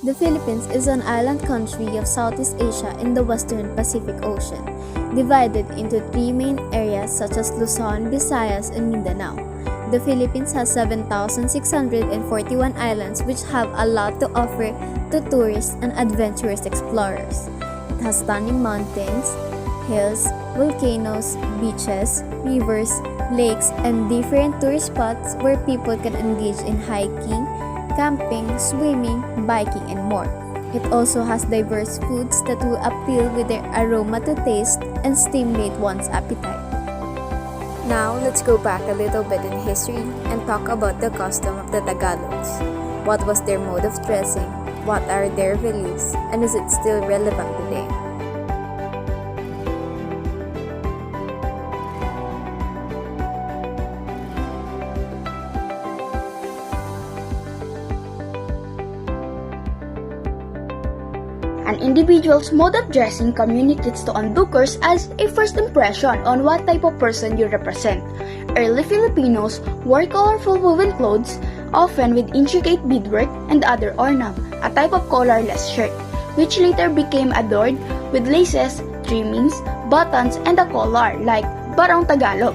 The Philippines is an island country of Southeast Asia in the Western Pacific Ocean, divided into three main areas such as Luzon, Visayas, and Mindanao. The Philippines has 7,641 islands which have a lot to offer to tourists and adventurous explorers. It has stunning mountains, hills, volcanoes, beaches, rivers, lakes, and different tourist spots where people can engage in hiking, camping, swimming, biking, and more. It also has diverse foods that will appeal with their aroma to taste and stimulate one's appetite. Now, let's go back a little bit in history and talk about the custom of the Tagalogs. What was their mode of dressing? What are their beliefs? And is it still relevant today? An individual's mode of dressing communicates to onlookers as a first impression on what type of person you represent. Early Filipinos wore colorful woven clothes, often with intricate beadwork and other ornament, a type of collarless shirt, which later became adorned with laces, trimmings, buttons, and a collar like Barong Tagalog.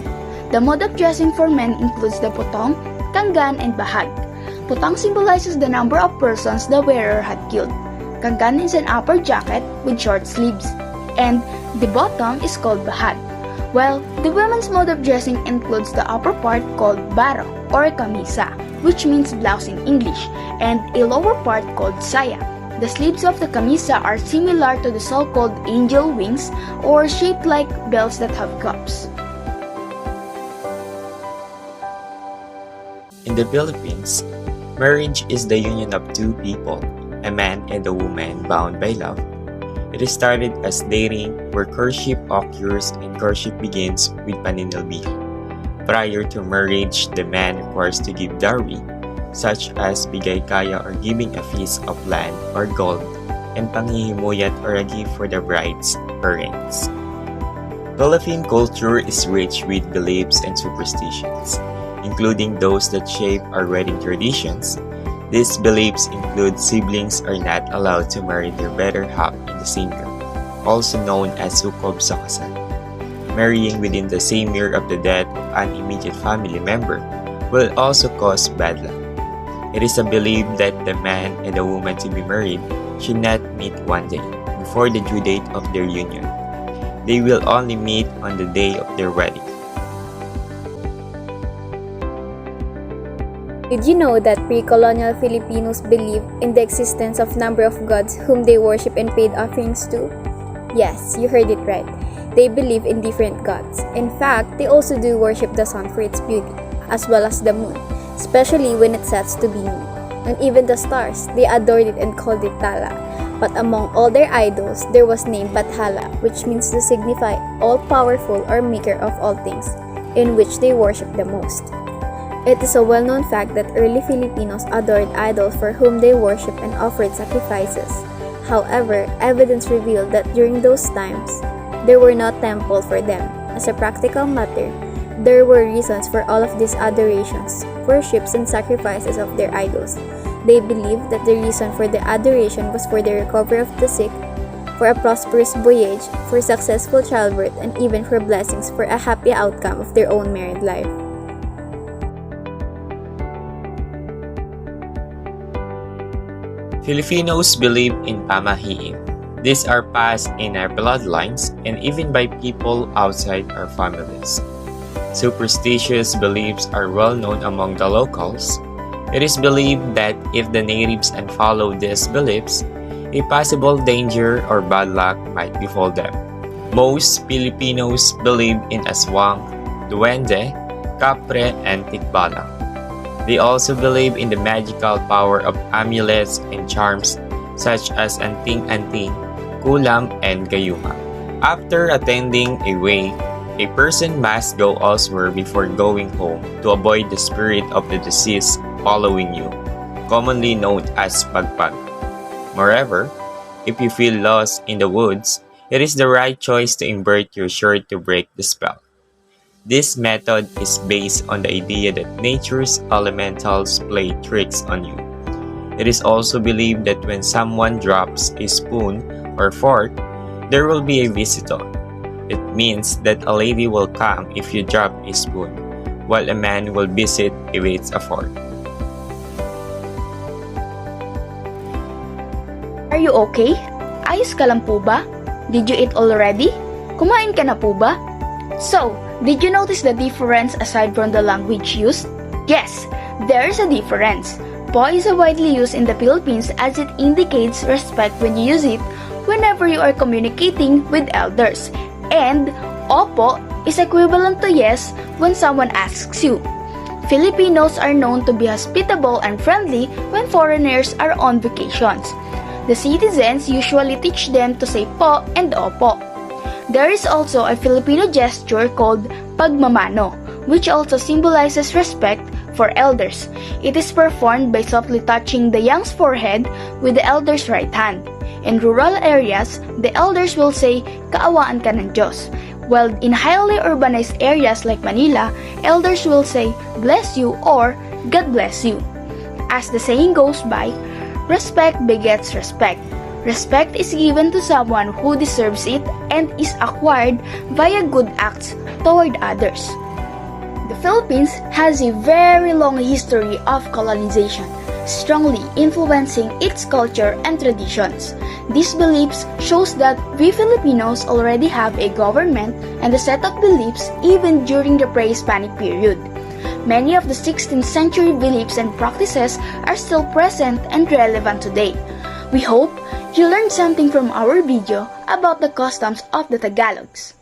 The mode of dressing for men includes the putong, kanggan, and bahag. Putong symbolizes the number of persons the wearer had killed. Kanggan is an upper jacket with short sleeves, and the bottom is called bahag. While the women's mode of dressing includes the upper part called baro or kamisa, which means blouse in English, and a lower part called saya. The sleeves of the kamisa are similar to the so-called angel wings or shaped like bells that have cups. In the Philippines, marriage is the union of two people, a man and a woman bound by love. It is started as dating, where courtship occurs and courtship begins with paninilbihan. Prior to marriage, the man requires to give dowry, such as bigay kaya or giving a feast of land or gold, and panghihimuyat or a gift for the bride's parents. Philippine culture is rich with beliefs and superstitions, including those that shape our wedding traditions. These beliefs include siblings are not allowed to marry their better half in the same year, also known as sukob sa kasal. Marrying within the same year of the death of an immediate family member will also cause bad luck. It is a belief that the man and the woman to be married should not meet one day before the due date of their union. They will only meet on the day of their wedding. Did you know that pre-colonial Filipinos believed in the existence of number of gods whom they worship and paid offerings to? Yes, you heard it right. They believe in different gods. In fact, they also do worship the sun for its beauty, as well as the moon, especially when it sets to be new. And even the stars, they adored it and called it Tala. But among all their idols, there was named Bathala, which means to signify all-powerful or maker of all things, in which they worship the most. It is a well-known fact that early Filipinos adored idols for whom they worshipped and offered sacrifices. However, evidence revealed that during those times, there were no temple for them. As a practical matter, there were reasons for all of these adorations, worships, and sacrifices of their idols. They believed that the reason for the adoration was for the recovery of the sick, for a prosperous voyage, for successful childbirth, and even for blessings for a happy outcome of their own married life. Filipinos believe in pamahiin. These are passed in our bloodlines and even by people outside our families. Superstitious beliefs are well known among the locals. It is believed that if the natives unfollow these beliefs, a possible danger or bad luck might befall them. Most Filipinos believe in aswang, duwende, kapre, and tikbalang. They also believe in the magical power of amulets and charms such as anting-anting, kulam, and gayuma. After attending a wake, a person must go elsewhere before going home to avoid the spirit of the deceased following you, commonly known as pagpag. Moreover, if you feel lost in the woods, it is the right choice to invert your shirt to break the spell. This method is based on the idea that nature's elementals play tricks on you. It is also believed that when someone drops a spoon or fork, there will be a visitor. It means that a lady will come if you drop a spoon, while a man will visit if it's a fork. Are you okay? Ayos ka lang po ba? Did you eat already? Kumain ka na po ba? So, did you notice the difference aside from the language used? Yes, there is a difference. Po is widely used in the Philippines as it indicates respect when you use it whenever you are communicating with elders. And opo is equivalent to yes when someone asks you. Filipinos are known to be hospitable and friendly when foreigners are on vacations. The citizens usually teach them to say po and opo. There is also a Filipino gesture called pagmamano, which also symbolizes respect for elders. It is performed by softly touching the young's forehead with the elder's right hand. In rural areas, the elders will say, "Kaawaan ka ng Diyos," while in highly urbanized areas like Manila, elders will say, "Bless you" or "God bless you." As the saying goes by, respect begets respect. Respect is given to someone who deserves it and is acquired via good acts toward others. The Philippines has a very long history of colonization, strongly influencing its culture and traditions. These beliefs shows that we Filipinos already have a government and a set of beliefs even during the pre-Hispanic period. Many of the 16th century beliefs and practices are still present and relevant today. We hope you learned something from our video about the customs of the Tagalogs.